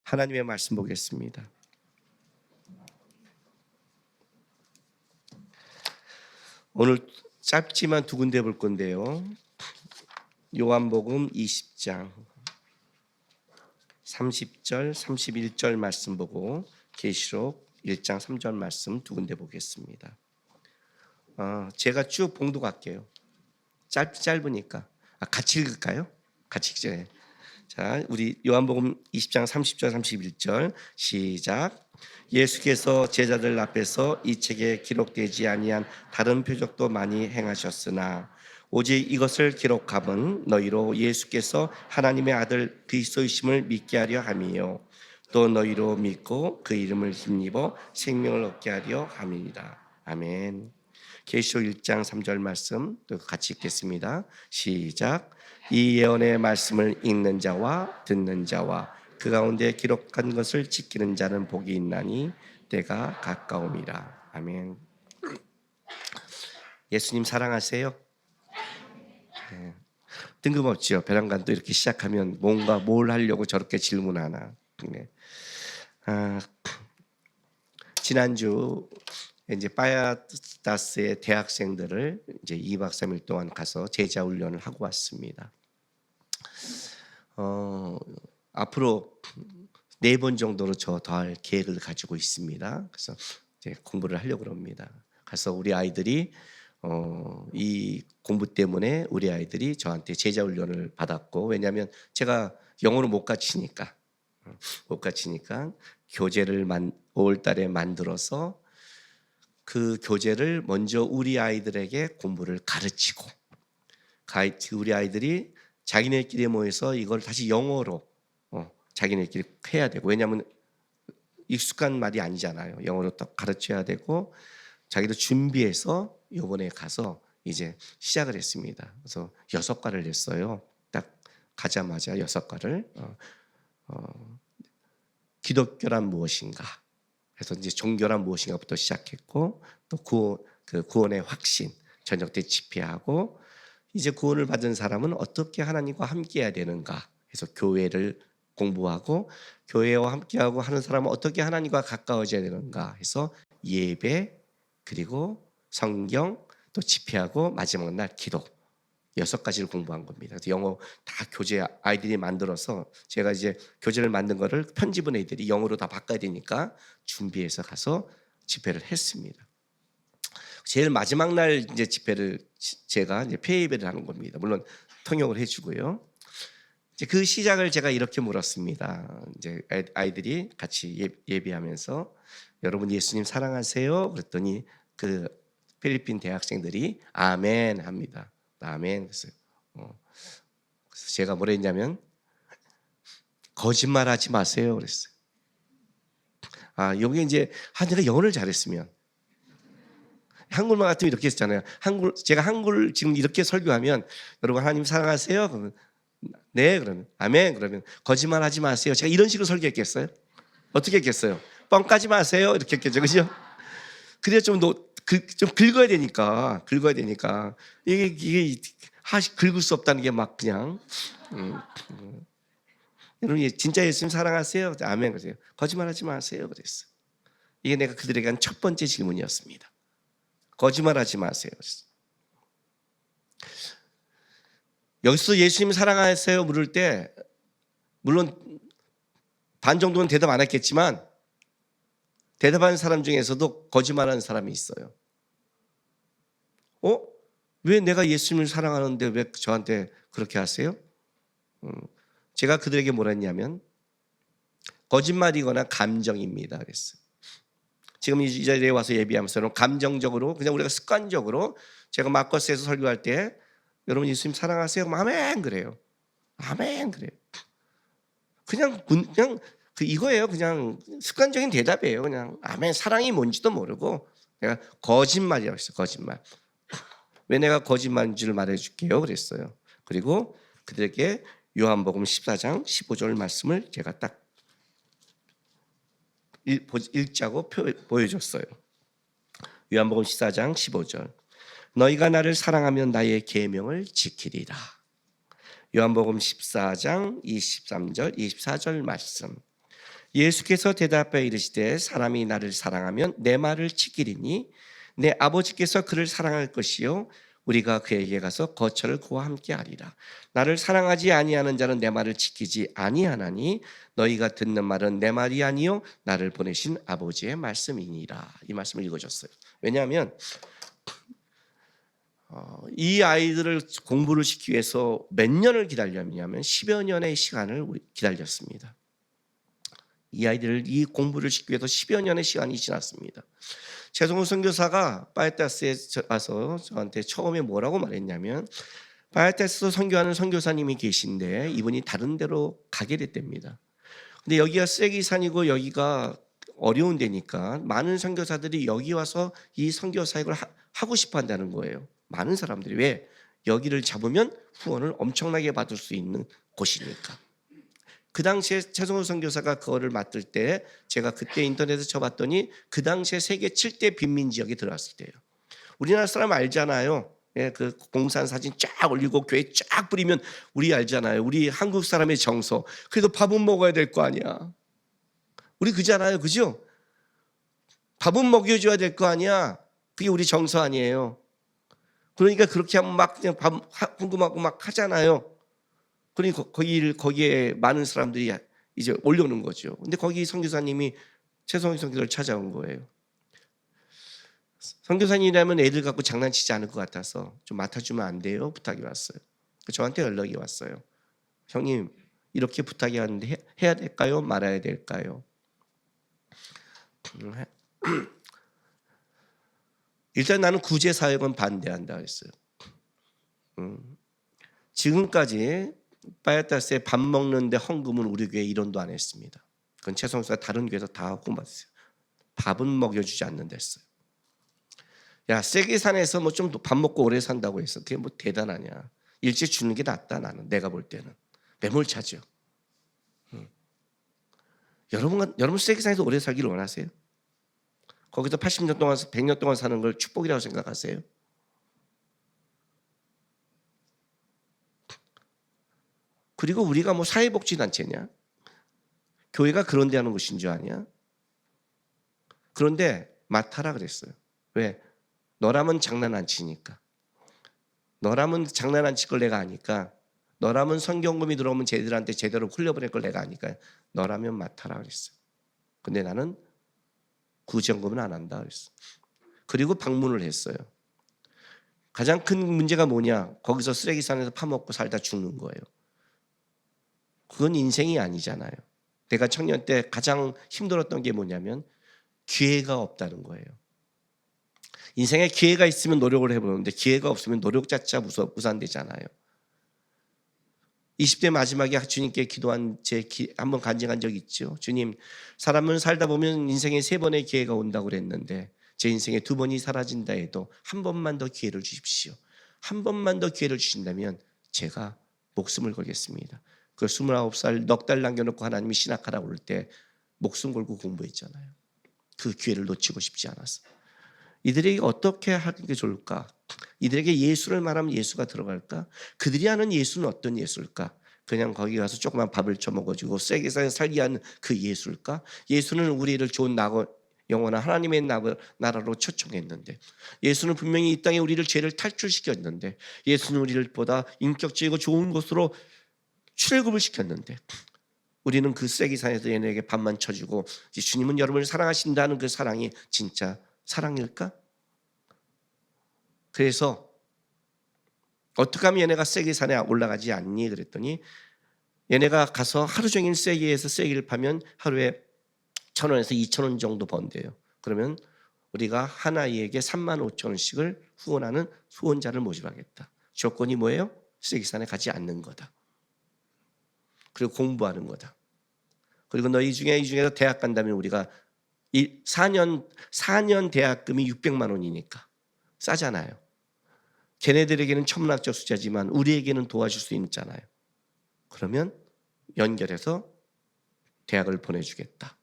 하나님의 말씀 보겠습니다. 오늘 짧지만 두 군데 볼 건데요. 요한복음 20장 30절, 31절 말씀 보고 계시록 1장 3절 말씀 두 군데 보겠습니다. 제가 쭉 봉독할게요. 짧으니까 같이 읽을까요? 같이 읽죠. 자, 우리 요한복음 20장 30절 31절 시작. 예수께서 제자들 앞에서 이 책에 기록되지 아니한 다른 표적도 많이 행하셨으나 오직 이것을 기록함은 너희로 예수께서 하나님의 아들 그리스도이심을 믿게 하려 함이요 또 너희로 믿고 그 이름을 힘입어 생명을 얻게 하려 함이니라. 아멘. 계시록 1장 3절 말씀 또 같이 읽겠습니다. 시작. 이 예언의 말씀을 읽는 자와 듣는 자와 그 가운데 기록한 것을 지키는 자는 복이 있나니 때가 가까움이라. 아멘. 예수님 사랑하세요? 네. 뜬금없죠. 베란간도 이렇게 시작하면 뭔가 뭘 하려고 저렇게 질문하나. 네. 지난주 이제 파야다스의 대학생들을 이제 2박 3일 동안 가서 제자 훈련을 하고 왔습니다. 앞으로 4번 정도로 저 더 할 계획을 가지고 있습니다. 그래서 이제 공부를 하려고 합니다. 가서 우리 아이들이 이 공부 때문에 우리 아이들이 저한테 제자 훈련을 받았고, 왜냐하면 제가 영어를 못 가르치니까 교재를 5월 달에 만들어서 그 교재를 먼저 우리 아이들에게 공부를 가르치고 우리 아이들이 자기네끼리 모여서 이걸 다시 영어로 자기네끼리 해야 되고, 왜냐하면 익숙한 말이 아니잖아요. 영어로 또 가르쳐야 되고 자기도 준비해서 이번에 가서 이제 시작을 했습니다. 그래서 6과를 냈어요. 딱 가자마자 6과를 기독교란 무엇인가 그래서 이제 종교란 무엇인가부터 시작했고, 또 구원의 확신 저녁 때 집회하고, 이제 구원을 받은 사람은 어떻게 하나님과 함께해야 되는가 해서 교회를 공부하고, 교회와 함께하고 하는 사람은 어떻게 하나님과 가까워져야 되는가 해서 예배, 그리고 성경, 또 집회하고 마지막 날 기도 6가지를 공부한 겁니다. 그래서 영어 다 교재 아이들이 만들어서 제가 이제 교재를 만든 거를 편집은 애들이 영어로 다 바꿔야 되니까 준비해서 가서 집회를 했습니다. 제일 마지막 날 이제 집회를 제가 이제 폐예배를 하는 겁니다. 물론 통역을 해주고요. 이제 그 시작을 제가 이렇게 물었습니다. 이제 아이들이 같이 예배하면서 여러분 예수님 사랑하세요? 그랬더니 그 필리핀 대학생들이 아멘 합니다. 아멘. 그래서 제가 뭐라 했냐면 거짓말하지 마세요. 그랬어요. 여기 이제 내가 영어를 잘했으면, 한국말 같으면 이렇게 했잖아요. 제가 한글 지금 이렇게 설교하면 여러분 하나님 사랑하세요? 그러면 네, 그러면 아멘. 그러면 거짓말하지 마세요. 제가 이런 식으로 설교했겠어요? 어떻게 했겠어요? 뻥까지 마세요. 이렇게 했겠죠, 그죠? 그래야 좀 긁어야 되니까 이게 긁을 수 없다는 게 막 그냥 여러분 진짜 예수님 사랑하세요? 아멘. 그러세요. 거짓말하지 마세요. 그랬어. 이게 내가 그들에게 한 첫 번째 질문이었습니다. 거짓말하지 마세요. 여기서 예수님 사랑하세요 물을 때 물론 반 정도는 대답 안 했겠지만 대답하는 사람 중에서도 거짓말하는 사람이 있어요. 왜 내가 예수님을 사랑하는데 왜 저한테 그렇게 하세요? 제가 그들에게 뭐라 했냐면 거짓말이거나 감정입니다 그랬어요. 지금 이 자리에 와서 예비하면서 감정적으로 그냥 우리가 습관적으로, 제가 마커스에서 설교할 때 여러분 예수님 사랑하세요? 그럼 아멘 그래요. 아멘 그래요. 그냥 이거예요. 그냥 습관적인 대답이에요. 그냥 아멘. 사랑이 뭔지도 모르고 내가 거짓말이라고 했어요. 거짓말. 왜 내가 거짓말인 줄 말해줄게요 그랬어요. 그리고 그들에게 요한복음 14장 15절 말씀을 제가 딱 읽자고 보여줬어요. 요한복음 14장 15절. 너희가 나를 사랑하면 나의 계명을 지키리라. 요한복음 14장 23절 24절 말씀. 예수께서 대답하여 이르시되 사람이 나를 사랑하면 내 말을 지키리니 내 아버지께서 그를 사랑할 것이요 우리가 그에게 가서 거처를 그와 함께 하리라. 나를 사랑하지 아니하는 자는 내 말을 지키지 아니하나니 너희가 듣는 말은 내 말이 아니요 나를 보내신 아버지의 말씀이니라. 이 말씀을 읽어줬어요. 왜냐하면 이 아이들을 공부를 시키기 위해서 몇 년을 기다렸냐면 10여 년의 시간을 기다렸습니다. 이 아이들을 이 공부를 시키기 위해서 10여 년의 시간이 지났습니다. 최성훈 선교사가 파에타스에 와서 저한테 처음에 뭐라고 말했냐면 파에타스 선교하는 선교사님이 계신데 이분이 다른 데로 가게 됐답니다. 근데 여기가 쓰레기산이고 여기가 어려운 데니까 많은 선교사들이 여기 와서 이 선교 사역을 하고 싶어 한다는 거예요. 많은 사람들이. 왜? 여기를 잡으면 후원을 엄청나게 받을 수 있는 곳이니까. 그 당시에 최성훈 선교사가 그거를 맡을 때 제가 그때 인터넷에 쳐봤더니 그 당시에 세계 7대 빈민 지역에 들어갔을 때예요. 우리나라 사람 알잖아요. 예, 그 공산 사진 쫙 올리고 교회 쫙 뿌리면 우리 알잖아요. 우리 한국 사람의 정서. 그래도 밥은 먹어야 될 거 아니야. 우리 그잖아요. 그죠? 밥은 먹여줘야 될 거 아니야. 그게 우리 정서 아니에요. 그러니까 그렇게 하면 막 그냥 밥 궁금하고 막 하잖아요. 그러니까 거기에 많은 사람들이 이제 올려오는 거죠. 근데 거기 선교사님이 최성희 선교사를 찾아온 거예요. 선교사님이라면 애들 갖고 장난치지 않을 것 같아서 좀 맡아주면 안 돼요? 부탁이 왔어요. 저한테 연락이 왔어요. 형님 이렇게 부탁이 왔는데 해야 될까요? 말아야 될까요? 일단 나는 구제 사역은 반대한다 했어요. 지금까지 파에타스에 밥 먹는데 헌금은 우리 교회 1원도 안 했습니다. 그건 최성수가 다른 교회에서 다 하고 맞았어요. 밥은 먹여주지 않는다 했어요. 야, 세계산에서 뭐 좀 밥 먹고 오래 산다고 했어. 그게 뭐 대단하냐. 일찍 주는 게 낫다. 나는 내가 볼 때는 매몰차죠. 여러분 세계산에서 오래 살기를 원하세요? 거기서 80년 동안 100년 동안 사는 걸 축복이라고 생각하세요? 그리고 우리가 뭐 사회복지단체냐? 교회가 그런 데 하는 것인 줄 아냐? 그런데 맡아라 그랬어요. 왜? 너라면 장난 안 치니까. 너라면 장난 안 칠 걸 내가 아니까. 너라면 성경금이 들어오면 쟤들한테 제대로 흘려보낼 걸 내가 아니까. 너라면 맡아라 그랬어요. 근데 나는 구제연금은 안 한다 그랬어요. 그리고 방문을 했어요. 가장 큰 문제가 뭐냐? 거기서 쓰레기산에서 파먹고 살다 죽는 거예요. 그건 인생이 아니잖아요. 내가 청년 때 가장 힘들었던 게 뭐냐면 기회가 없다는 거예요. 인생에 기회가 있으면 노력을 해보는데 기회가 없으면 노력 자체가 무산되잖아요. 20대 마지막에 주님께 기도한 한번 간증한 적이 있죠. 주님, 사람은 살다 보면 인생에 3번의 기회가 온다고 그랬는데 제 인생에 2번이 사라진다 해도 한 번만 더 기회를 주십시오. 한 번만 더 기회를 주신다면 제가 목숨을 걸겠습니다. 그 29살 넉 달 남겨놓고 하나님이 신학하라고 그럴 때 목숨 걸고 공부했잖아요. 그 기회를 놓치고 싶지 않았어. 이들에게 어떻게 하는 게 좋을까? 이들에게 예수를 말하면 예수가 들어갈까? 그들이 아는 예수는 어떤 예수일까? 그냥 거기 가서 조그만 밥을 처먹어주고 세게 살게 하는 그 예수일까? 예수는 우리를 좋은 영원한 하나님의 나라로 초청했는데, 예수는 분명히 이 땅에 우리를 죄를 탈출시켰는데, 예수는 우리를 보다 인격적이고 좋은 곳으로 출애굽을 시켰는데, 우리는 그 쓰레기산에서 얘네에게 밥만 쳐주고 주님은 여러분을 사랑하신다는 그 사랑이 진짜 사랑일까? 그래서 어떻게 하면 얘네가 쓰레기산에 올라가지 않니? 그랬더니 얘네가 가서 하루 종일 쓰레기에서 쓰레기를 파면 하루에 1,000원에서 2,000원 정도 번대요. 그러면 우리가 한 아이에게 35,000원씩을 후원하는 후원자를 모집하겠다. 조건이 뭐예요? 쓰레기산에 가지 않는 거다. 그리고 공부하는 거다. 그리고 너희 중에 이 중에서 대학 간다면 우리가 4년 대학금이 600만 원이니까 싸잖아요. 걔네들에게는 천문학적 숫자지만 우리에게는 도와줄 수 있잖아요. 그러면 연결해서 대학을 보내주겠다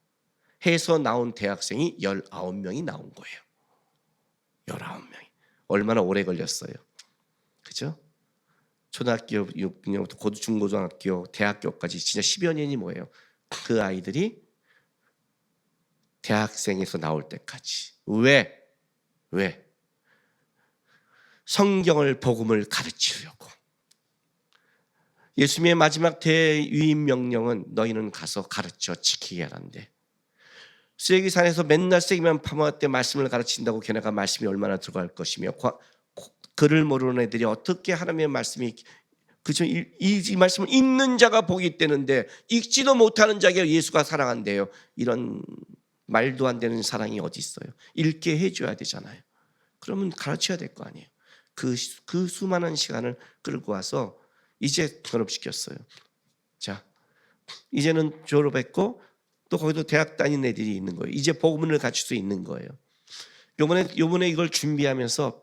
해서 나온 대학생이 19명이 나온 거예요. 19명이. 얼마나 오래 걸렸어요. 그죠? 초등학교 6학년부터 중고등학교, 대학교까지 진짜 10여 년이 뭐예요. 그 아이들이 대학생에서 나올 때까지. 왜? 성경을, 복음을 가르치려고. 예수님의 마지막 대위임 명령은 너희는 가서 가르쳐 지키게 하란데, 쓰레기산에서 맨날 쓰레기만 파먹을 때 말씀을 가르친다고 걔네가 말씀이 얼마나 들어갈 것이며, 글을 모르는 애들이 어떻게 하나님의 말씀이, 그죠? 이 말씀을 읽는 자가 복이 있다는데 읽지도 못하는 자에게 예수가 사랑한대요. 이런 말도 안 되는 사랑이 어디 있어요? 읽게 해줘야 되잖아요. 그러면 가르쳐야 될 거 아니에요. 그 수많은 시간을 끌고 와서 이제 졸업시켰어요. 자, 이제는 졸업했고 또 거기도 대학 다니는 애들이 있는 거예요. 이제 복음을 가르칠 수 있는 거예요. 요번에 이걸 준비하면서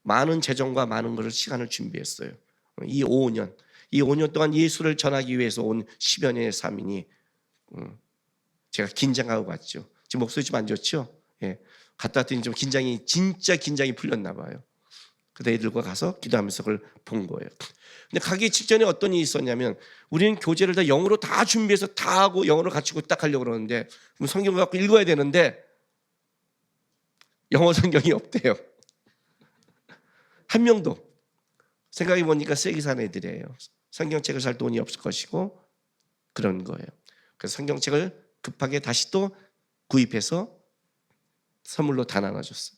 많은 재정과 많은 것을, 시간을 준비했어요. 이 5년 동안 예수를 전하기 위해서 온 10여 년의 삶이니 제가 긴장하고 갔죠. 지금 목소리 좀 안 좋죠? 예. 갔다 왔더니 좀 진짜 긴장이 풀렸나 봐요. 그래서 애들과 가서 기도하면서 그걸 본 거예요. 근데 가기 직전에 어떤 일이 있었냐면, 우리는 교재를 다 영어로 다 준비해서 다 하고 영어로 갖추고 딱 하려고 그러는데, 그럼 성경을 갖고 읽어야 되는데 영어 성경이 없대요. 한 명도. 생각해 보니까 쓰레기산 애들이에요. 성경책을 살 돈이 없을 것이고 그런 거예요. 그래서 성경책을 급하게 다시 또 구입해서 선물로 다 나눠줬어요.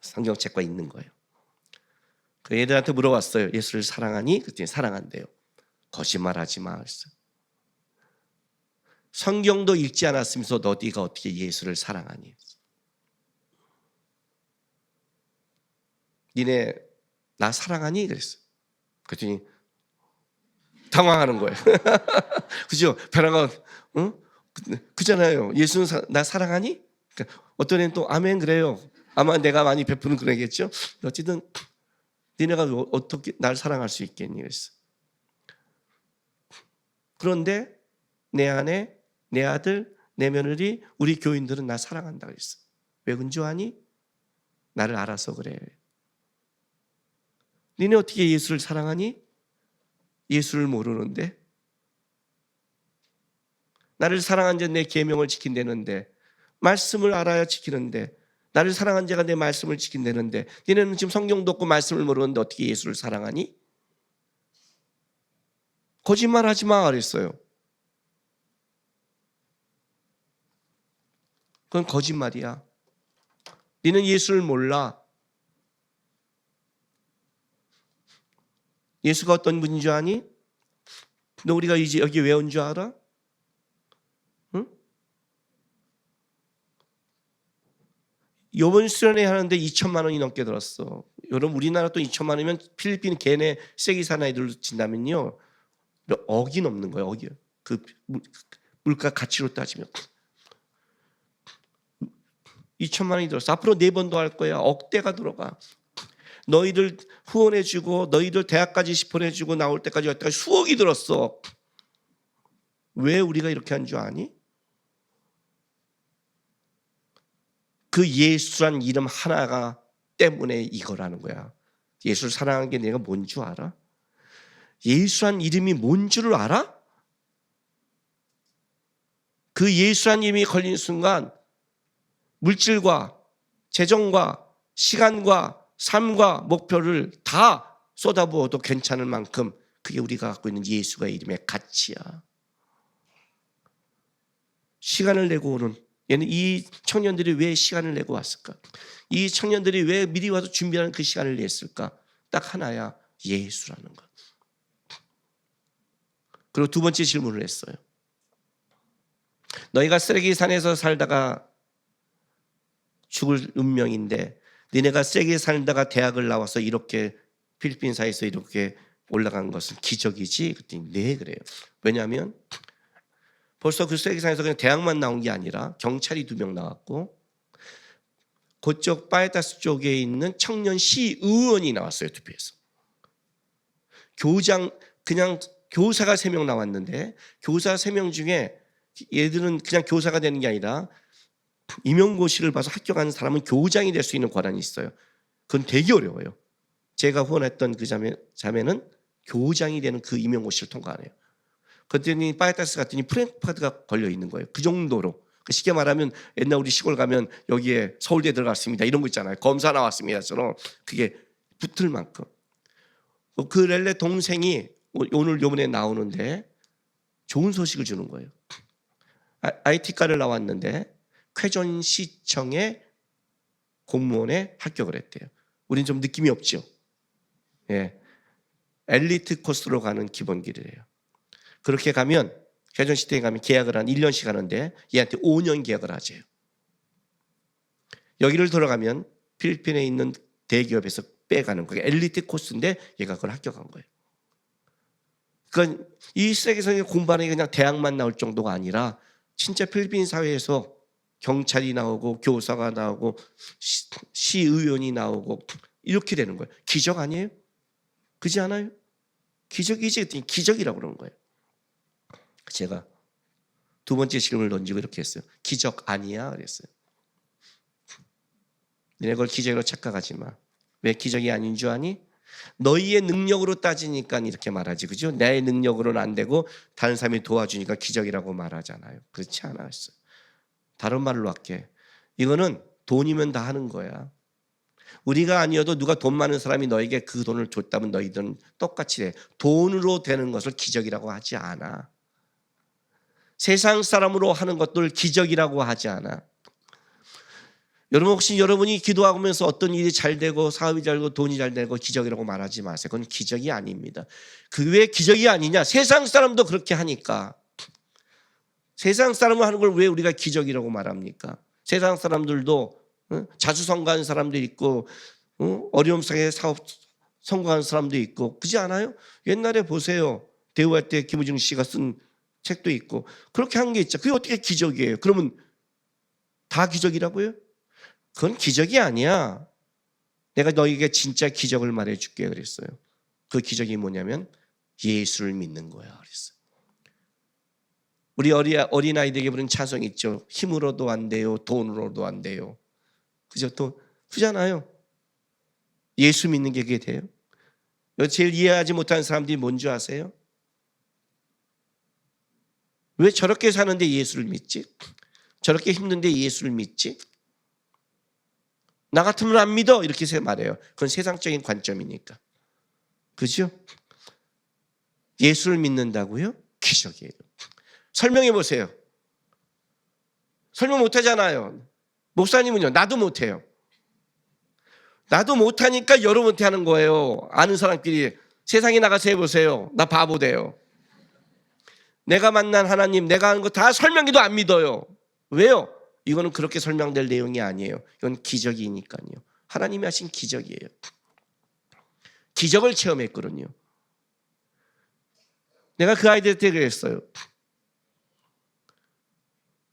성경책과 있는 거예요. 그 애들한테 물어봤어요. 예수를 사랑하니? 그랬더니 사랑한대요. 거짓말하지 마 그랬어요. 성경도 읽지 않았으면서 너희가 어떻게 예수를 사랑하니? 니네 나 사랑하니? 그랬어요. 그랬더니 당황하는 거예요. 그죠? 변화가, 응? 그잖아요. 예수는 나 사랑하니? 그러니까 어떤 애는 또 아멘 그래요. 아마 내가 많이 베푸는 그러겠죠. 어쨌든 니네가 어떻게 날 사랑할 수 있겠니? 그랬어. 그런데 내 아내, 내 아들, 내 며느리, 우리 교인들은 나 사랑한다 그랬어. 왜 그런 줄 아니? 나를 알아서 그래. 니네 어떻게 예수를 사랑하니? 예수를 모르는데? 나를 사랑한 자 내 계명을 지킨다는데, 말씀을 알아야 지키는데, 나를 사랑한 자가 내 말씀을 지킨다는데, 니네는 지금 성경도 없고 말씀을 모르는데 어떻게 예수를 사랑하니? 거짓말하지 마 그랬어요. 그건 거짓말이야. 니는 예수를 몰라. 예수가 어떤 분인 줄 아니? 너 우리가 이제 여기 왜 온 줄 알아? 응? 요번 수련회 하는데 2천만 원이 넘게 들었어. 여러분 우리나라 또 2천만 원이면 필리핀 걔네 세기산 아이들로 친다면요, 억이 넘는 거예요. 억이. 그 물가 가치로 따지면 2천만 원이 들었어. 앞으로 4번 더 할 거야. 억대가 들어가. 너희들 후원해주고 너희들 대학까지 보내주고 나올 때까지 여태까지 수억이 들었어. 왜 우리가 이렇게 한 줄 아니? 그 예수란 이름 하나가 때문에 이거라는 거야. 예수를 사랑하는 게 내가 뭔 줄 알아? 예수란 이름이 뭔 줄을 알아? 그 예수란 이름이 걸린 순간 물질과 재정과 시간과 삶과 목표를 다 쏟아부어도 괜찮을 만큼 그게 우리가 갖고 있는 예수가 이름의 가치야. 시간을 내고 오는, 얘는 이 청년들이 왜 시간을 내고 왔을까? 이 청년들이 왜 미리 와서 준비하는 그 시간을 냈을까? 딱 하나야, 예수라는 것. 그리고 두 번째 질문을 했어요. 너희가 쓰레기산에서 살다가 죽을 운명인데 니네가 쓰레기에 살다가 대학을 나와서 이렇게 필리핀사에서 이렇게 올라간 것은 기적이지? 그랬더니 네 그래요. 왜냐하면 벌써 그 쓰레기산에서 그냥 대학만 나온 게 아니라 경찰이 2명 나왔고 그쪽 파에타스 쪽에 있는 청년 시의원이 나왔어요. 투표해서. 그냥 교사가 3명 나왔는데 교사 3명 중에 얘들은 그냥 교사가 되는 게 아니라 임용고시를 봐서 합격하는 사람은 교장이 될 수 있는 권한이 있어요. 그건 되게 어려워요. 제가 후원했던 그 자매는 교장이 되는 그 임용고시를 통과하네요. 그랬더니 파이타스 갔더니 프랭크파드가 걸려 있는 거예요. 그 정도로 쉽게 말하면 옛날 우리 시골 가면 여기에 서울대 들어갔습니다 이런 거 있잖아요. 검사 나왔습니다처럼 그게 붙을 만큼. 그 렐레 동생이 오늘 요번에 나오는데 좋은 소식을 주는 거예요. IT과를 나왔는데 쾌전시청의 공무원에 합격을 했대요. 우린 좀 느낌이 없죠. 예, 엘리트 코스로 가는 기본길이래요. 그렇게 가면 쾌전시대에 가면 계약을 한 1년씩 하는데 얘한테 5년 계약을 하재요. 여기를 들어가면 필리핀에 있는 대기업에서 빼가는 거예요. 엘리트 코스인데 얘가 그걸 합격한 거예요. 그러니까 이 세계에서 공부하는 게 그냥 대학만 나올 정도가 아니라 진짜 필리핀 사회에서 경찰이 나오고 교사가 나오고 시의원이 나오고 이렇게 되는 거예요. 기적 아니에요? 그렇지 않아요? 기적이지. 기적이라고 그러는 거예요. 제가 두 번째 질문을 던지고 이렇게 했어요. 기적 아니야? 그랬어요. 너네 그걸 기적으로 착각하지 마. 왜 기적이 아닌 줄 아니? 너희의 능력으로 따지니까 이렇게 말하지, 그죠? 내 능력으로는 안 되고 다른 사람이 도와주니까 기적이라고 말하잖아요. 그렇지 않았어요. 다른 말로 할게. 이거는 돈이면 다 하는 거야. 우리가 아니어도 누가 돈 많은 사람이 너에게 그 돈을 줬다면 너희들은 똑같이 해. 돈으로 되는 것을 기적이라고 하지 않아. 세상 사람으로 하는 것들 기적이라고 하지 않아. 여러분 혹시 여러분이 기도하면서 어떤 일이 잘 되고 사업이 잘 되고 돈이 잘 되고 기적이라고 말하지 마세요. 그건 기적이 아닙니다. 그 왜 기적이 아니냐? 세상 사람도 그렇게 하니까. 세상 사람을 하는 걸 왜 우리가 기적이라고 말합니까? 세상 사람들도 자수성가한 사람도 있고 어려움 속에 사업 성공한 사람도 있고 그렇지 않아요? 옛날에 보세요. 대우할 때 김우중 씨가 쓴 책도 있고 그렇게 한 게 있죠. 그게 어떻게 기적이에요? 그러면 다 기적이라고요? 그건 기적이 아니야. 내가 너에게 진짜 기적을 말해줄게 그랬어요. 그 기적이 뭐냐면 예수를 믿는 거야 그랬어요. 우리 어린아이들에게 부르는 찬송이 있죠. 힘으로도 안 돼요. 돈으로도 안 돼요. 그죠? 또 그잖아요. 예수 믿는 게 그게 돼요? 제일 이해하지 못하는 사람들이 뭔지 아세요? 왜 저렇게 사는데 예수를 믿지? 저렇게 힘든데 예수를 믿지? 나 같으면 안 믿어 이렇게 말해요. 그건 세상적인 관점이니까. 그죠? 예수를 믿는다고요? 기적이에요. 설명해 보세요. 설명 못하잖아요. 목사님은요? 나도 못해요. 나도 못하니까 여러분한테 하는 거예요. 아는 사람끼리 세상에 나가서 해보세요. 나 바보 돼요. 내가 만난 하나님, 내가 하는 거 다 설명해도 안 믿어요. 왜요? 이거는 그렇게 설명될 내용이 아니에요. 이건 기적이니까요. 하나님이 하신 기적이에요. 기적을 체험했거든요. 내가 그 아이들한테 그랬어요.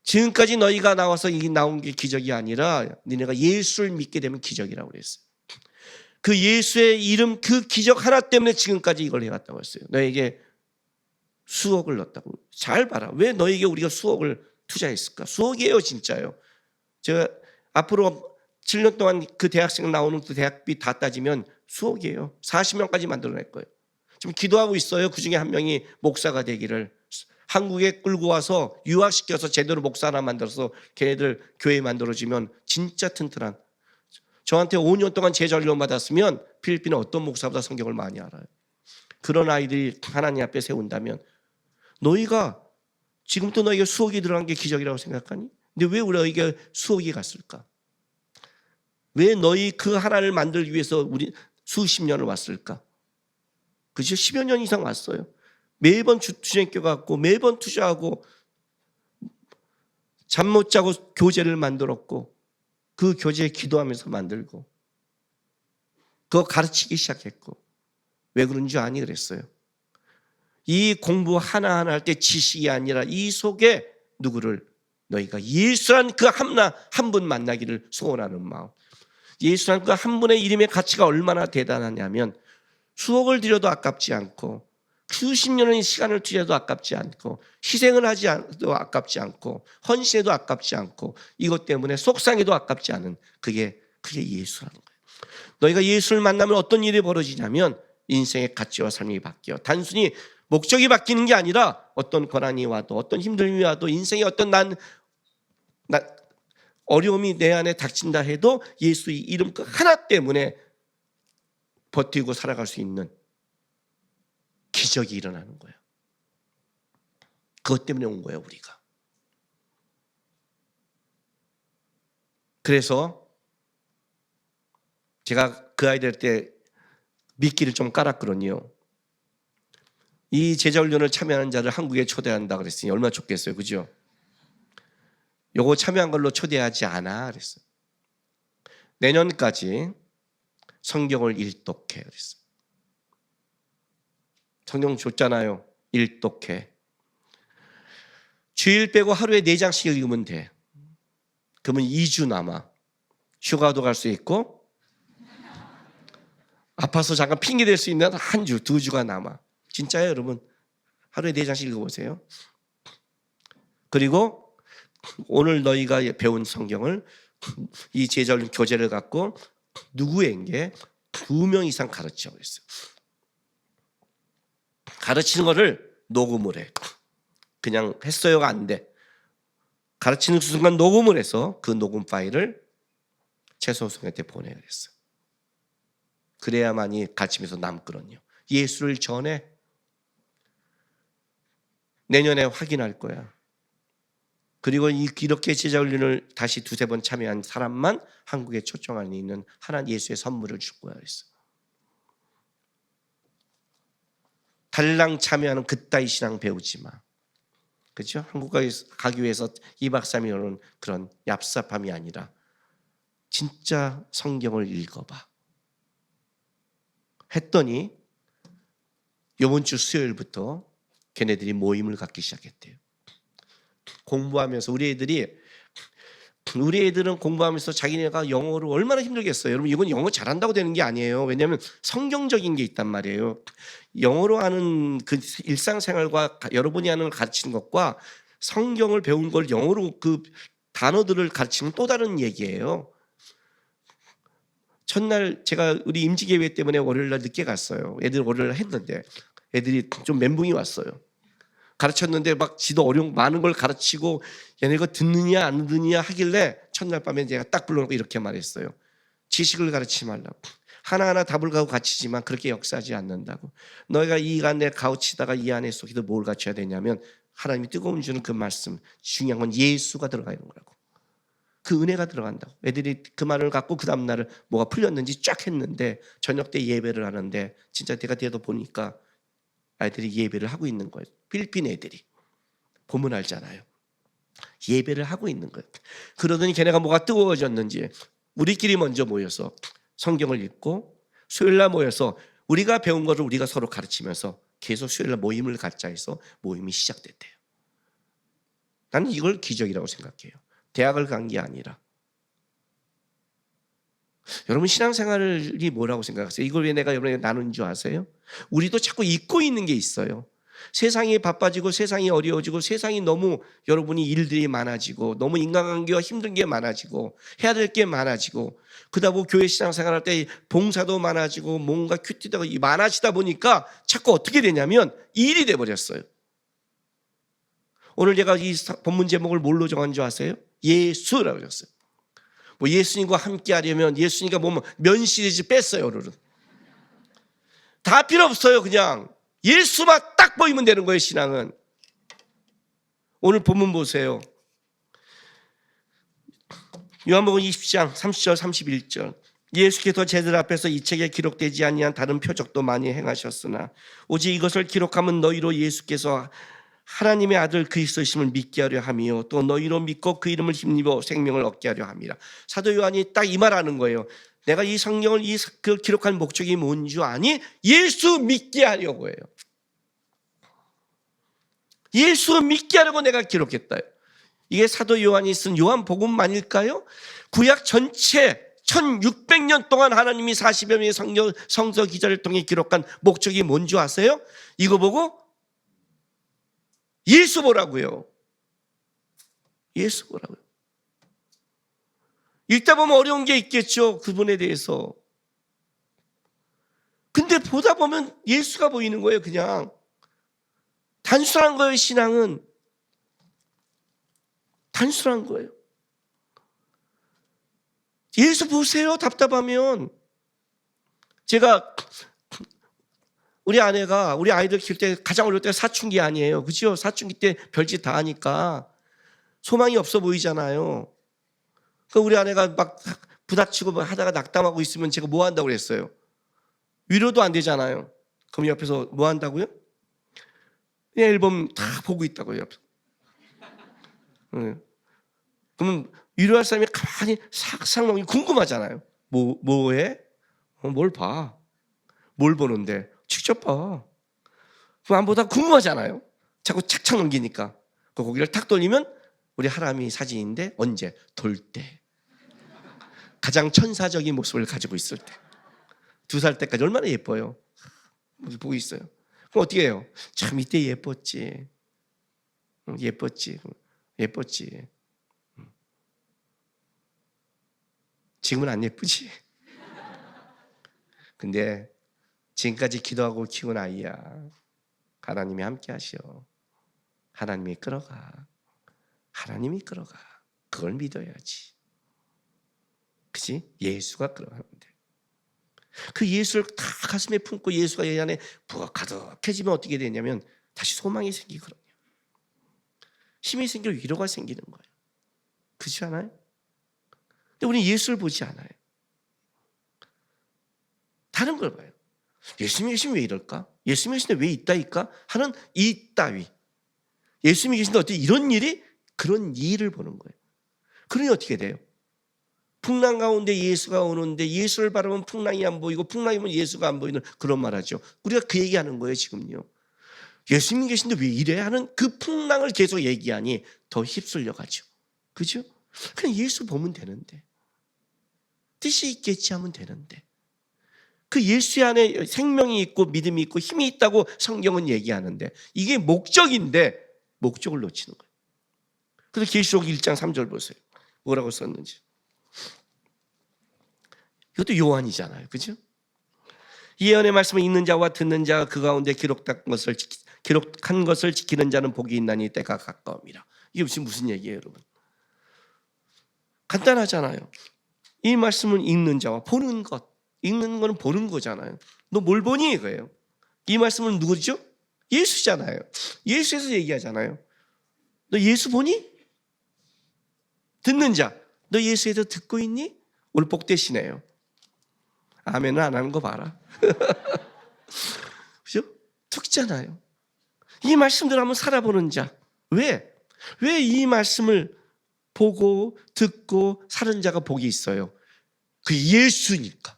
지금까지 너희가 나와서 이 나온 게 기적이 아니라 너희가 예수를 믿게 되면 기적이라고 그랬어요. 그 예수의 이름 그 기적 하나 때문에 지금까지 이걸 해왔다고 했어요. 너에게 수억을 넣었다고. 잘 봐라. 왜 너에게 우리가 수억을 투자했을까? 수억이에요 진짜요. 제가 앞으로 7년 동안 그 대학생 나오는 그 대학비 다 따지면 수억이에요. 40명까지 만들어낼 거예요. 지금 기도하고 있어요. 그중에 한 명이 목사가 되기를. 한국에 끌고 와서 유학시켜서 제대로 목사 하나 만들어서 걔네들 교회 만들어주면 진짜 튼튼한. 저한테 5년 동안 제자훈련 받았으면 필리핀은 어떤 목사보다 성경을 많이 알아요. 그런 아이들이 하나님 앞에 세운다면 너희가 지금부터 너희가 수억이 들어간 게 기적이라고 생각하니? 근데 왜 우리에게 수억이 갔을까? 왜 너희 그 하나를 만들기 위해서 우리 수십 년을 왔을까? 그죠? 10여 년 이상 왔어요. 매번 주님께 갖고 매번 투자하고 잠 못 자고 교재를 만들었고 그 교재에 기도하면서 만들고 그거 가르치기 시작했고 왜 그런 줄 아니 그랬어요. 이 공부 하나하나 할 때 지식이 아니라 이 속에 누구를 너희가 예수란 그 한 분 만나기를 소원하는 마음. 예수란 그 한 분의 이름의 가치가 얼마나 대단하냐면 수억을 들여도 아깝지 않고 수십 년의 시간을 투자해도 아깝지 않고 희생을 하지 않아도 아깝지 않고 헌신해도 아깝지 않고 이것 때문에 속상해도 아깝지 않은 그게 예수라는 거예요. 너희가 예수를 만나면 어떤 일이 벌어지냐면 인생의 가치와 삶이 바뀌어. 단순히 목적이 바뀌는 게 아니라 어떤 고난이 와도 어떤 힘듦이 와도 인생의 어떤 난 어려움이 내 안에 닥친다 해도 예수의 이름 그 하나 때문에 버티고 살아갈 수 있는 기적이 일어나는 거예요. 그것 때문에 온 거예요, 우리가. 그래서 제가 그 아이들 때 미끼를 좀 깔았거든요. 이 제자훈련을 참여하는 자를 한국에 초대한다 그랬으니 얼마나 좋겠어요, 그죠? 요거 참여한 걸로 초대하지 않아 그랬어요. 내년까지 성경을 일독해 그랬어요. 성경 줬잖아요. 일독해. 주일 빼고 하루에 4장씩 읽으면 돼. 그러면 2주 남아. 휴가도 갈 수 있고 아파서 잠깐 핑계 댈 수 있는 1주, 2주가 남아. 진짜예요, 여러분. 하루에 4장씩 읽어보세요. 그리고 오늘 너희가 배운 성경을 이 제자훈련 교재를 갖고 누구에게 2명 이상 가르쳐 그랬어요. 가르치는 거를 녹음을 해. 그냥 했어요가 안 돼. 가르치는 순간 녹음을 해서 그 녹음 파일을 최소성한테 보내 그랬어요. 그래야만이 가르치면서 남거든요. 예수를 전해. 내년에 확인할 거야. 그리고 이렇게 제자훈련을 다시 2-3번 참여한 사람만 한국에 초청 안에 있는 하나님 예수의 선물을 줄 거야 그랬어. 달랑 참여하는 그따위 신앙 배우지 마. 그렇죠? 한국 가기 위해서 2박 3일 오는 그런 얍삽함이 아니라 진짜 성경을 읽어봐. 했더니 이번 주 수요일부터 걔네들이 모임을 갖기 시작했대요. 공부하면서 우리 애들은 공부하면서 자기네가 영어로 얼마나 힘들겠어요. 여러분 이건 영어 잘한다고 되는 게 아니에요. 왜냐하면 성경적인 게 있단 말이에요. 영어로 하는 그 일상생활과 여러분이 하는 가르치는 것과 성경을 배운 걸 영어로 그 단어들을 가르치면 또 다른 얘기예요. 첫날 제가 우리 임직예배 때문에 월요일날 늦게 갔어요. 애들 월요일날 했는데 애들이 좀 멘붕이 왔어요. 가르쳤는데 막 지도 어려운 많은 걸 가르치고 얘네 이거 듣느냐 안 듣느냐 하길래 첫날 밤에 제가 딱 불러놓고 이렇게 말했어요. 지식을 가르치지 말라고. 하나하나 답을 가고 가르치지만 그렇게 역사하지 않는다고. 너희가 이 안에 가르치다가 이 안에 속에서 뭘 갖춰야 되냐면 하나님이 뜨거운 주는 그 말씀, 중요한 건 예수가 들어가 있는 거라고. 그 은혜가 들어간다고. 애들이 그 말을 갖고 그 다음날을 뭐가 풀렸는지 쫙 했는데 저녁 때 예배를 하는데 진짜 내가 뒤에도 보니까 아이들이 예배를 하고 있는 거예요. 필리핀 애들이. 보면 알잖아요. 예배를 하고 있는 거예요. 그러더니 걔네가 뭐가 뜨거워졌는지 우리끼리 먼저 모여서 성경을 읽고 수요일날 모여서 우리가 배운 것을 우리가 서로 가르치면서 계속 수요일날 모임을 갖자 해서 모임이 시작됐대요. 나는 이걸 기적이라고 생각해요. 대학을 간 게 아니라. 여러분 신앙생활이 뭐라고 생각하세요? 이걸 왜 내가 여러분에게 나눈 줄 아세요? 우리도 자꾸 잊고 있는 게 있어요. 세상이 바빠지고 세상이 어려워지고 세상이 너무 여러분이 일들이 많아지고 너무 인간관계가 힘든 게 많아지고 해야 될 게 많아지고 그러다 보고 교회 신앙생활할 때 봉사도 많아지고 뭔가 큐티도 많아지다 보니까 자꾸 어떻게 되냐면 일이 돼버렸어요. 오늘 제가 이 본문 제목을 뭘로 정한 줄 아세요? 예수라고 적었어요. 뭐 예수님과 함께 하려면 예수님과 뭐 면시리즈 뺐어요. 오늘은 다 필요 없어요. 그냥 예수만 딱 보이면 되는 거예요. 신앙은. 오늘 본문 보세요. 요한복음 20장 30절 31절. 예수께서 제들 앞에서 이 책에 기록되지 아니한 다른 표적도 많이 행하셨으나 오직 이것을 기록하면 너희로 예수께서 하나님의 아들 그리스도심을 믿게 하려 함이요 또 너희로 믿고 그 이름을 힘입어 생명을 얻게 하려 함이라. 사도 요한이 딱 이 말하는 거예요. 내가 이 성경을 그 기록한 목적이 뭔 줄 아니? 예수 믿게 하려고 해요. 예수 믿게 하려고 내가 기록했다. 이게 사도 요한이 쓴 요한복음만일까요? 구약 전체 1600년 동안 하나님이 40여 명의 성서 기자를 통해 기록한 목적이 뭔 줄 아세요? 이거 보고 예수 보라고요. 예수 보라고요. 읽다 보면 어려운 게 있겠죠. 그분에 대해서. 근데 보다 보면 예수가 보이는 거예요. 그냥 단순한 거예요. 신앙은 단순한 거예요. 예수 보세요. 답답하면. 제가 우리 아내가 우리 아이들 키울 때 가장 어려울 때 사춘기 아니에요. 그죠? 사춘기 때 별짓 다 하니까 소망이 없어 보이잖아요. 그 우리 아내가 막 부닥치고 하다가 낙담하고 있으면 제가 뭐 한다고 그랬어요? 위로도 안 되잖아요. 그럼 옆에서 뭐 한다고요? 그냥 앨범 다 보고 있다고요. 옆에서. 그러면 위로할 사람이 가만히 삭삭 궁금하잖아요. 뭐해? 뭘 봐? 뭘 보는데? 직접 봐. 그럼 안 보다 궁금하잖아요. 자꾸 착착 넘기니까. 그 고개를 탁 돌리면 우리 하람이 사진인데 언제? 돌 때. 가장 천사적인 모습을 가지고 있을 때. 2살 때까지 얼마나 예뻐요. 보고 있어요. 그럼 어떻게 해요? 참 이때 예뻤지. 예뻤지. 지금은 안 예쁘지. 근데 지금까지 기도하고 키운 아이야. 하나님이 함께 하시오. 하나님이 끌어가. 그걸 믿어야지. 그치? 예수가 끌어가는데. 그 예수를 다 가슴에 품고 예수가 이 안에 부가 가득해지면 어떻게 되냐면 다시 소망이 생기거든요. 힘이 생기고 위로가 생기는 거예요. 그렇지 않아요? 근데 우리는 예수를 보지 않아요. 다른 걸 봐요. 예수님이 계시면 왜 이럴까? 예수님이 계신데 왜 있다니까? 하는 이 따위. 예수님이 계신데 어떻게 이런 일이? 그런 일을 보는 거예요. 그러니 어떻게 돼요? 풍랑 가운데 예수가 오는데 예수를 바라보면 풍랑이 안 보이고 풍랑이 보면 예수가 안 보이는 그런 말하죠. 우리가 그 얘기하는 거예요 지금요. 예수님이 계신데 왜 이래? 하는 그 풍랑을 계속 얘기하니 더 휩쓸려 가죠. 그죠? 그냥 예수 보면 되는데 뜻이 있겠지 하면 되는데 그 예수 안에 생명이 있고 믿음이 있고 힘이 있다고 성경은 얘기하는데 이게 목적인데 목적을 놓치는 거예요. 그래서 계시록 1장 3절 보세요. 뭐라고 썼는지. 이것도 요한이잖아요. 그죠? 예언의 말씀을 읽는 자와 듣는 자가 그 가운데 기록한 것을 지키는 자는 복이 있나니 때가 가까움이라. 이게 무슨 얘기예요, 여러분? 간단하잖아요. 이 말씀을 읽는 자와 보는 것. 읽는 거는 보는 거잖아요. 너 뭘 보니? 이거예요. 이 말씀은 누구죠? 예수잖아요. 예수에서 얘기하잖아요. 너 예수 보니? 듣는 자. 너 예수에서 듣고 있니? 오늘 복 되시네요. 아멘은 안 하는 거 봐라. 그죠? 듣잖아요. 이 말씀대로 한번 살아보는 자. 왜? 왜 이 말씀을 보고 듣고 사는 자가 복이 있어요? 그 예수니까.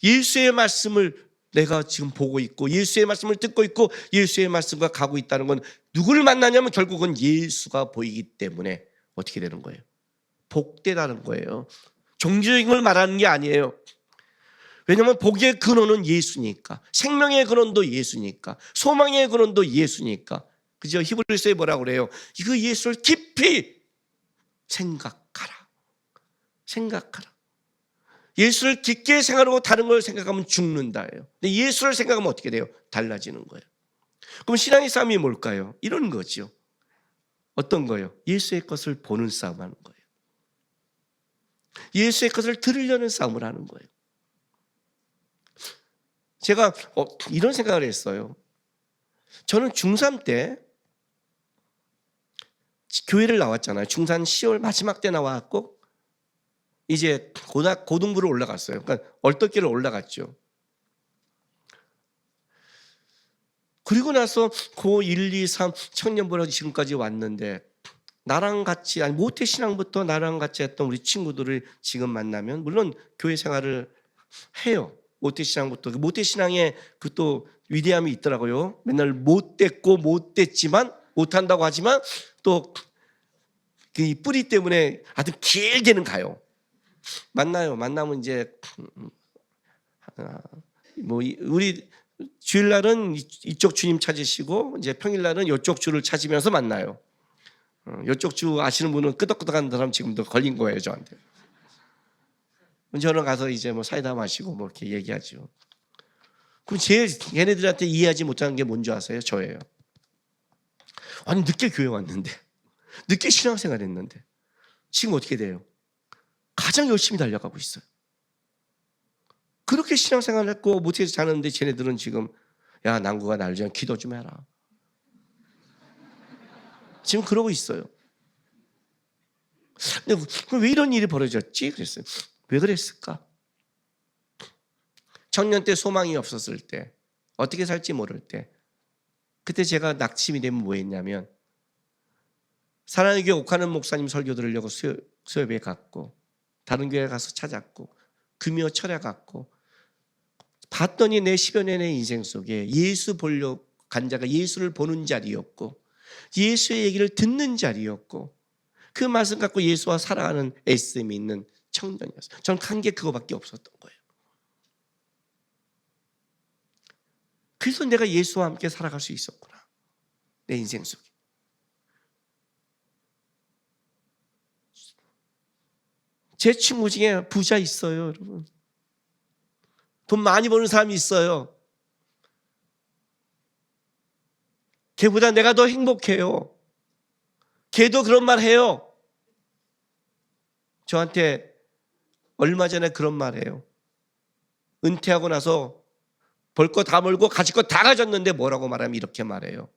예수의 말씀을 내가 지금 보고 있고 예수의 말씀을 듣고 있고 예수의 말씀과 가고 있다는 건 누구를 만나냐면 결국은 예수가 보이기 때문에 어떻게 되는 거예요? 복되다는 거예요. 종교적인 걸 말하는 게 아니에요. 왜냐하면 복의 근원은 예수니까. 생명의 근원도 예수니까. 소망의 근원도 예수니까. 그죠? 히브리서에 뭐라고 그래요? 그 예수를 깊이 생각하라. 예수를 깊게 생각하고 다른 걸 생각하면 죽는다예요. 근데 예수를 생각하면 어떻게 돼요? 달라지는 거예요. 그럼 신앙의 싸움이 뭘까요? 이런 거죠. 어떤 거예요? 예수의 것을 보는 싸움 하는 거예요. 예수의 것을 들으려는 싸움을 하는 거예요. 제가 이런 생각을 했어요. 저는 중3 때 교회를 나왔잖아요. 중3 10월 마지막 때 나왔고 이제 고등부로 올라갔어요. 그러니까 얼떨결에 올라갔죠. 그리고 나서 고 1, 2, 3 청년부로 지금까지 왔는데 나랑 같이 모태신앙부터 나랑 같이 했던 우리 친구들을 지금 만나면 물론 교회 생활을 해요. 모태신앙부터 모태신앙에 그 또 위대함이 있더라고요. 맨날 못됐고 못됐지만 못한다고 하지만 또 그 뿌리 때문에 아주 길게는 가요. 만나면 이제 뭐 우리 주일날은 이쪽 주님 찾으시고 이제 평일날은 이쪽 주를 찾으면서 만나요. 이쪽 주 아시는 분은 끄덕끄덕한 사람 지금도 걸린 거예요 저한테. 저는 가서 이제 뭐 사이다 마시고 뭐 이렇게 얘기하죠. 그럼 제일 얘네들한테 이해하지 못하는 게 뭔지 아세요? 저예요. 아니 늦게 교회 왔는데 늦게 신앙생활 했는데 지금 어떻게 돼요? 가장 열심히 달려가고 있어요. 그렇게 신앙생활을 했고 못해서 자는데 쟤네들은 지금 야 남구가 날 좀 기도 좀 해라. 지금 그러고 있어요. 근데 왜 이런 일이 벌어졌지? 그랬어요. 왜 그랬을까? 청년 때 소망이 없었을 때, 어떻게 살지 모를 때, 그때 제가 낙심이 되면 뭐 했냐면 사랑의 교회 옥하는 목사님 설교 들으려고 수협에 갔고 다른 교회 가서 찾았고 금요 철야 갔고 봤더니 내 10여 년의 인생 속에 예수 보려고 간 자가 예수를 보는 자리였고 예수의 얘기를 듣는 자리였고 그 말씀 갖고 예수와 살아가는 애씀이 있는 청년이었어요. 저는 간 게 그거밖에 없었던 거예요. 그래서 내가 예수와 함께 살아갈 수 있었구나. 내 인생 속에. 제 친구 중에 부자 있어요, 여러분. 돈 많이 버는 사람이 있어요. 걔보다 내가 더 행복해요. 걔도 그런 말 해요. 저한테 얼마 전에 그런 말 해요. 은퇴하고 나서 벌 거 다 벌고 가질 거 다 가졌는데 뭐라고 말하면 이렇게 말해요.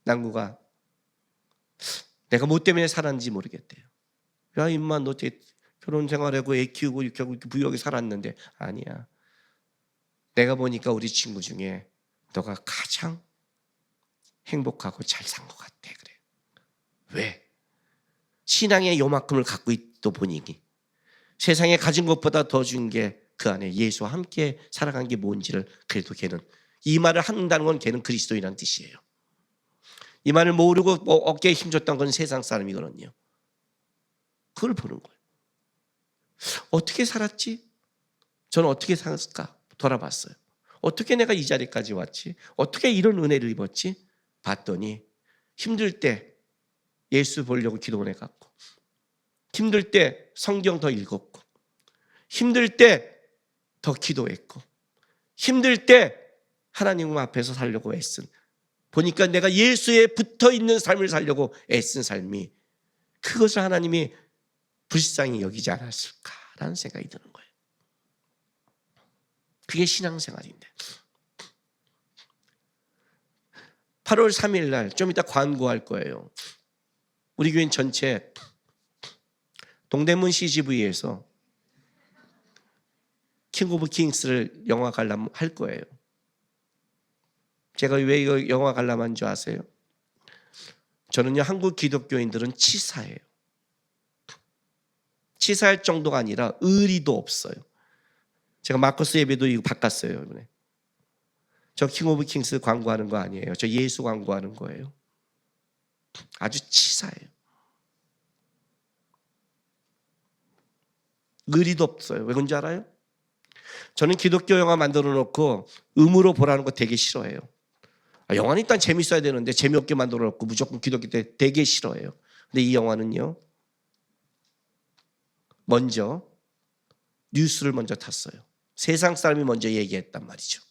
남구가 내가 뭐 때문에 살았는지 모르겠대요. 야 임마 너 결혼 생활하고 애 키우고 이렇게 하고 부유하게 살았는데 아니야. 내가 보니까 우리 친구 중에 너가 가장 행복하고 잘 산 것 같아. 그래. 왜? 신앙의 요만큼을 갖고 있다 보니 세상에 가진 것보다 더 준 게 그 안에 예수와 함께 살아간 게 뭔지를 그래도 걔는 이 말을 한다는 건 걔는 그리스도인이라는 뜻이에요. 이 말을 모르고 어깨에 힘줬던 건 세상 사람이거든요. 그걸 보는 거예요. 어떻게 살았지? 저는 어떻게 살았을까? 돌아봤어요. 어떻게 내가 이 자리까지 왔지? 어떻게 이런 은혜를 입었지? 봤더니 힘들 때 예수 보려고 기도원에 갔고 힘들 때 성경 더 읽었고 힘들 때 더 기도했고 힘들 때 하나님 앞에서 살려고 애쓴 보니까 내가 예수에 붙어있는 삶을 살려고 애쓴 삶이 그것을 하나님이 불쌍히 여기지 않았을까라는 생각이 드는 거예요. 그게 신앙생활인데 8월 3일 날 좀 이따 관고할 거예요. 우리 교인 전체 동대문 CGV에서 킹 오브 킹스를 영화 관람 할 거예요. 제가 왜 이거 영화 관람한 줄 아세요? 저는요 한국 기독교인들은 치사해요. 치사할 정도가 아니라 의리도 없어요. 제가 마커스 예배도 이거 바꿨어요 이번에. 저 킹 오브 킹스 광고하는 거 아니에요. 저 예수 광고하는 거예요. 아주 치사해요. 의리도 없어요. 왜 그런지 알아요? 저는 기독교 영화 만들어 놓고 음으로 보라는 거 되게 싫어해요. 영화는 일단 재밌어야 되는데 재미없게 만들어 놓고 무조건 기독교 때 되게 싫어해요. 근데 이 영화는요. 먼저 뉴스를 먼저 탔어요. 세상 사람이 먼저 얘기했단 말이죠.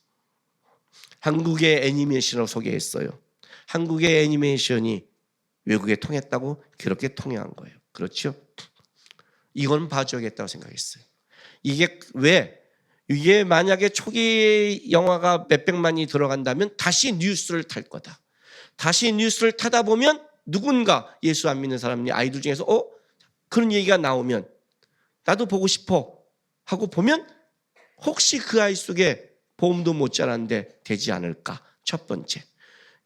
한국의 애니메이션을 소개했어요. 한국의 애니메이션이 외국에 통했다고 그렇게 통용한 거예요. 그렇죠? 이건 봐줘야겠다고 생각했어요. 이게 만약에 초기 영화가 몇백만이 들어간다면 다시 뉴스를 탈 거다. 다시 뉴스를 타다 보면 누군가 예수 안 믿는 사람이 아이들 중에서 그런 얘기가 나오면 나도 보고 싶어 하고 보면 혹시 그 아이 속에 보험도 못 자랐는데 되지 않을까. 첫 번째,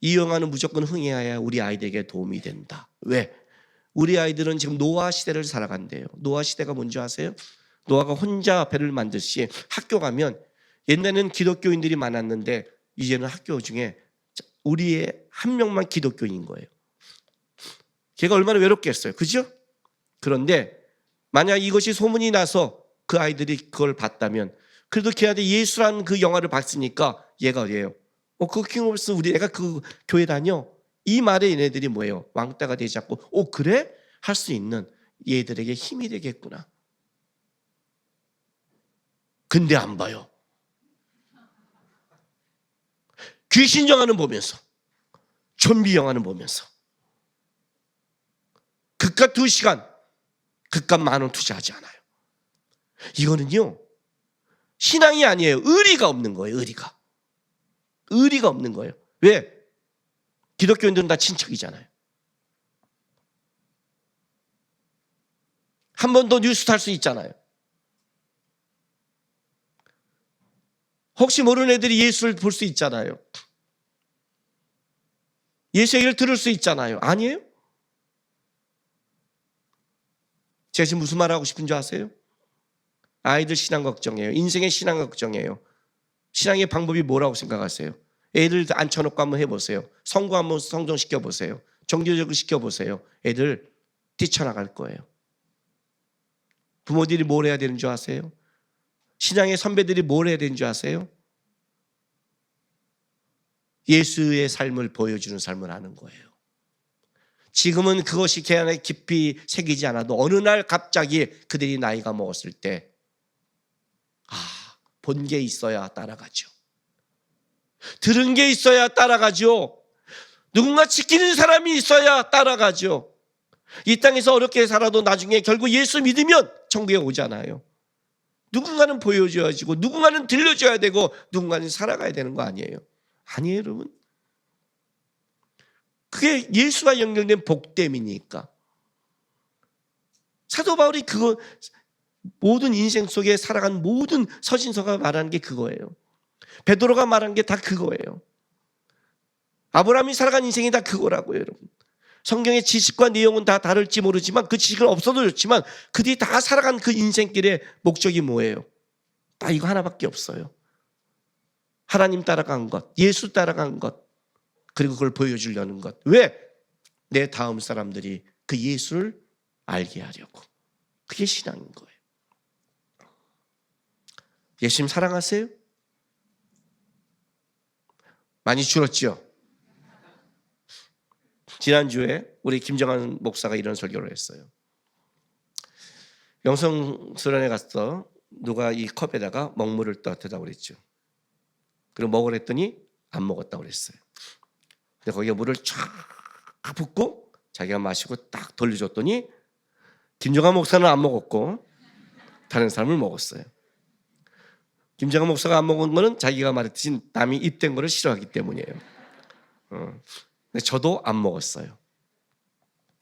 이 영화는 무조건 흥해야 우리 아이들에게 도움이 된다. 왜? 우리 아이들은 지금 노아 시대를 살아간대요. 노아 시대가 뭔지 아세요? 노아가 혼자 배를 만들듯이 학교 가면 옛날에는 기독교인들이 많았는데 이제는 학교 중에 우리의 한 명만 기독교인인 거예요. 걔가 얼마나 외롭겠어요. 그죠? 그런데 만약 이것이 소문이 나서 그 아이들이 그걸 봤다면 그래도 걔한테 예수라는 그 영화를 봤으니까 얘가 어디예요? 그 킹오브스 우리 애가 그 교회 다녀. 이 말에 얘네들이 뭐예요? 왕따가 되지 않고 그래? 할 수 있는 얘들에게 힘이 되겠구나. 근데 안 봐요. 귀신 영화는 보면서 좀비 영화는 보면서 극과 2시간 그깟 10,000원 투자하지 않아요. 이거는요, 신앙이 아니에요. 의리가 없는 거예요. 의리가 없는 거예요. 왜? 기독교인들은 다 친척이잖아요. 한 번 더 뉴스 탈 수 있잖아요. 혹시 모르는 애들이 예수를 볼 수 있잖아요. 예수 얘기를 들을 수 있잖아요. 아니에요? 제가 지금 무슨 말 하고 싶은 줄 아세요? 아이들 신앙 걱정이에요. 인생의 신앙 걱정이에요. 신앙의 방법이 뭐라고 생각하세요? 애들 앉혀놓고 한번 해보세요. 성구 한번 성정시켜보세요. 정교적으로 시켜보세요. 애들 뛰쳐나갈 거예요. 부모들이 뭘 해야 되는 줄 아세요? 신앙의 선배들이 뭘 해야 되는 줄 아세요? 예수의 삶을 보여주는 삶을 하는 거예요. 지금은 그것이 걔 안에 깊이 새기지 않아도 어느 날 갑자기 그들이 나이가 먹었을 때 본 게 있어야 따라가죠. 들은 게 있어야 따라가죠. 누군가 지키는 사람이 있어야 따라가죠. 이 땅에서 어렵게 살아도 나중에 결국 예수 믿으면 천국에 오잖아요. 누군가는 보여줘야지고 누군가는 들려줘야 되고 누군가는 살아가야 되는 거 아니에요? 아니에요, 여러분. 그게 예수와 연결된 복됨이니까. 사도 바울이 그거 모든 인생 속에 살아간 모든 서신서가 말하는 게 그거예요. 베드로가 말한 게 다 그거예요. 아브라함이 살아간 인생이 다 그거라고요, 여러분. 성경의 지식과 내용은 다 다를지 모르지만 그 지식은 없어도 좋지만 그들이 다 살아간 그 인생길의 목적이 뭐예요? 다 이거 하나밖에 없어요. 하나님 따라간 것, 예수 따라간 것, 그리고 그걸 보여주려는 것. 왜? 내 다음 사람들이 그 예수를 알게 하려고. 그게 신앙인 거예요. 예수님 사랑하세요? 많이 줄었죠? 지난주에 우리 김정한 목사가 이런 설교를 했어요. 영성수련회 갔어. 누가 이 컵에다가 먹물을 떠대다고 그랬죠. 그리고 먹으랬더니 안 먹었다고 그랬어요. 근데 거기에 물을 쫙 붓고 자기가 마시고 딱 돌려줬더니 김정한 목사는 안 먹었고 다른 사람을 먹었어요. 김정한 목사가 안 먹은 거는 자기가 말했듯이 남이 입된 거를 싫어하기 때문이에요. 근데 저도 안 먹었어요.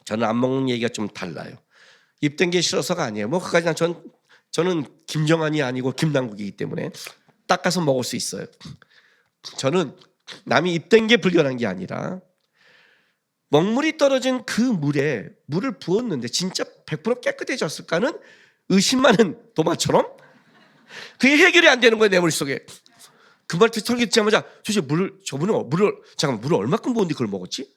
저는 안 먹는 얘기가 좀 달라요. 입된 게 싫어서가 아니에요. 뭐 그까지는 저는 김정한이 아니고 김남국이기 때문에 닦아서 먹을 수 있어요. 저는 남이 입된 게 불편한 게 아니라 먹물이 떨어진 그 물에 물을 부었는데 진짜 100% 깨끗해졌을까는 의심많은 도마처럼 그게 해결이 안 되는 거예요, 내 머릿속에. 그 말 설계하자마자 도대체 저분은 물을 얼마큼 부었는데 그걸 먹었지?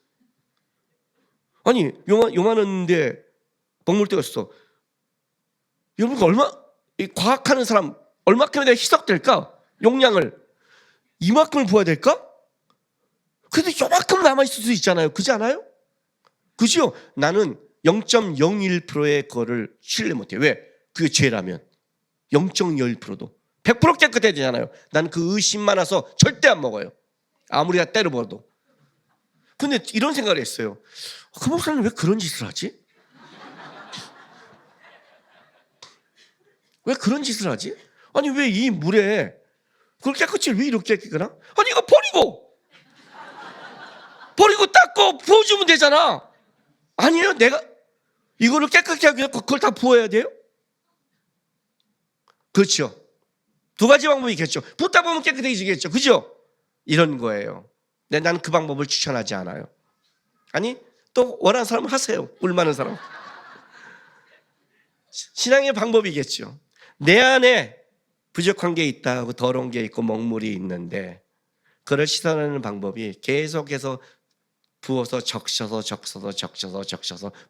아니 요만한데 먹물대가 있어. 여러분 과학하는 사람 얼마큼에 대해 희석될까? 용량을 이만큼을 부어야 될까? 그래도 요만큼 남아있을 수 있잖아요. 그렇지 않아요? 그죠? 나는 0.01%의 거를 신뢰 못해요. 왜? 그게 죄라면 0.01%도 100% 깨끗해야 되잖아요. 나는 그 의심 많아서 절대 안 먹어요. 아무리 다 때려버려도. 근데 이런 생각을 했어요. 그 목사는 왜 그런 짓을 하지? 왜 그런 짓을 하지? 아니 왜 이 물에 그걸 깨끗이 왜 이렇게 깨끗하나? 아니 이거 버리고 닦고 부어주면 되잖아. 아니에요. 내가 이거를 깨끗하게 하기 위해 그걸 다 부어야 돼요? 그렇죠. 두 가지 방법이 있겠죠. 붓다 보면 깨끗해지겠죠. 그죠? 이런 거예요. 근데 나는 그 방법을 추천하지 않아요. 아니 또 원하는 사람은 하세요. 물 많은 사람. 신앙의 방법이겠죠. 내 안에 부족한 게 있다고 더러운 게 있고 먹물이 있는데 그걸 씻어내는 방법이 계속해서 부어서 적셔서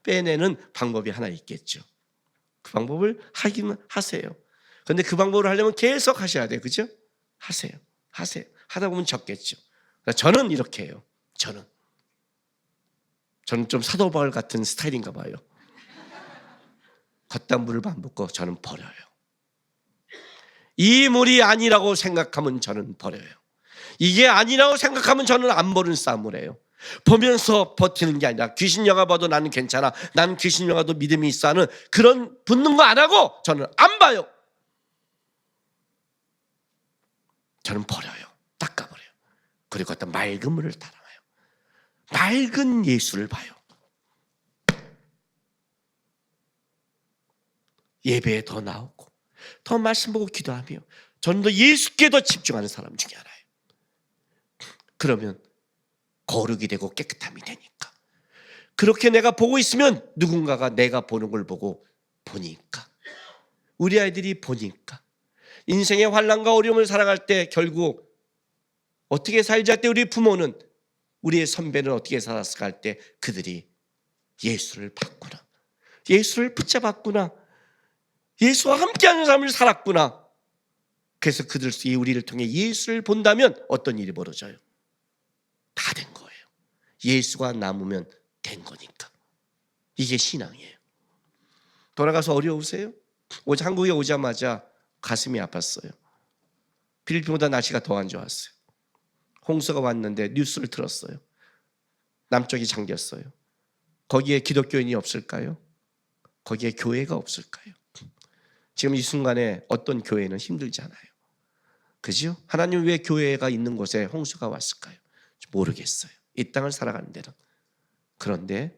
빼내는 방법이 하나 있겠죠. 그 방법을 하기는 하세요. 그런데 그 방법을 하려면 계속 하셔야 돼요. 그죠? 하세요. 하다 보면 적겠죠. 저는 이렇게 해요. 저는 좀 사도 바울 같은 스타일인가 봐요. 겉단 물을 안 붓고 저는 버려요. 이 물이 아니라고 생각하면 저는 버려요. 이게 아니라고 생각하면 저는 안 버리는 싸움을 해요. 보면서 버티는 게 아니라 귀신 영화 봐도 나는 괜찮아, 나는 귀신 영화도 믿음이 있어 하는 그런 붙는 거 안 하고 저는 안 봐요. 저는 버려요. 닦아버려요. 그리고 어떤 맑은 물을 따라와요. 맑은 예수를 봐요. 예배에 더 나오고 더 말씀 보고 기도하며 저는 더 예수께 더 집중하는 사람 중에 하나예요. 그러면 거룩이 되고 깨끗함이 되니까. 그렇게 내가 보고 있으면 누군가가 내가 보는 걸 보고 보니까, 우리 아이들이 보니까, 인생의 환난과 어려움을 살아갈 때 결국 어떻게 살지 할 때 우리 부모는, 우리의 선배는 어떻게 살았을까 할 때 그들이 예수를 봤구나, 예수를 붙잡았구나, 예수와 함께하는 삶을 살았구나. 그래서 그들이 우리를 통해 예수를 본다면 어떤 일이 벌어져요? 다 된 거예요. 예수가 남으면 된 거니까. 이게 신앙이에요. 돌아가서 어려우세요? 한국에 오자마자 가슴이 아팠어요. 필리핀보다 날씨가 더 안 좋았어요. 홍수가 왔는데 뉴스를 들었어요. 남쪽이 잠겼어요. 거기에 기독교인이 없을까요? 거기에 교회가 없을까요? 지금 이 순간에 어떤 교회는 힘들잖아요. 그죠? 하나님 왜 교회가 있는 곳에 홍수가 왔을까요? 모르겠어요. 이 땅을 살아가는 데는. 그런데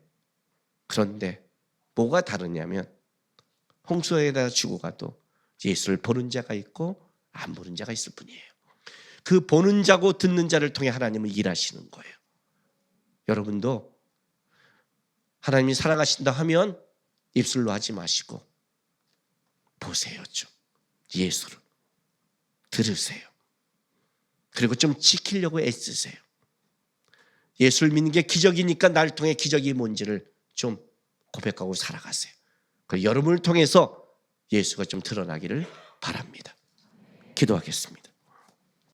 뭐가 다르냐면 홍수에다 죽어가도 예수를 보는 자가 있고 안 보는 자가 있을 뿐이에요. 그 보는 자고 듣는 자를 통해 하나님은 일하시는 거예요. 여러분도 하나님이 사랑하신다 하면 입술로 하지 마시고 보세요. 좀 예수를 들으세요. 그리고 좀 지키려고 애쓰세요. 예수를 믿는 게 기적이니까 나를 통해 기적이 뭔지를 좀 고백하고 살아가세요. 여러분을 통해서 예수가 좀 드러나기를 바랍니다. 기도하겠습니다.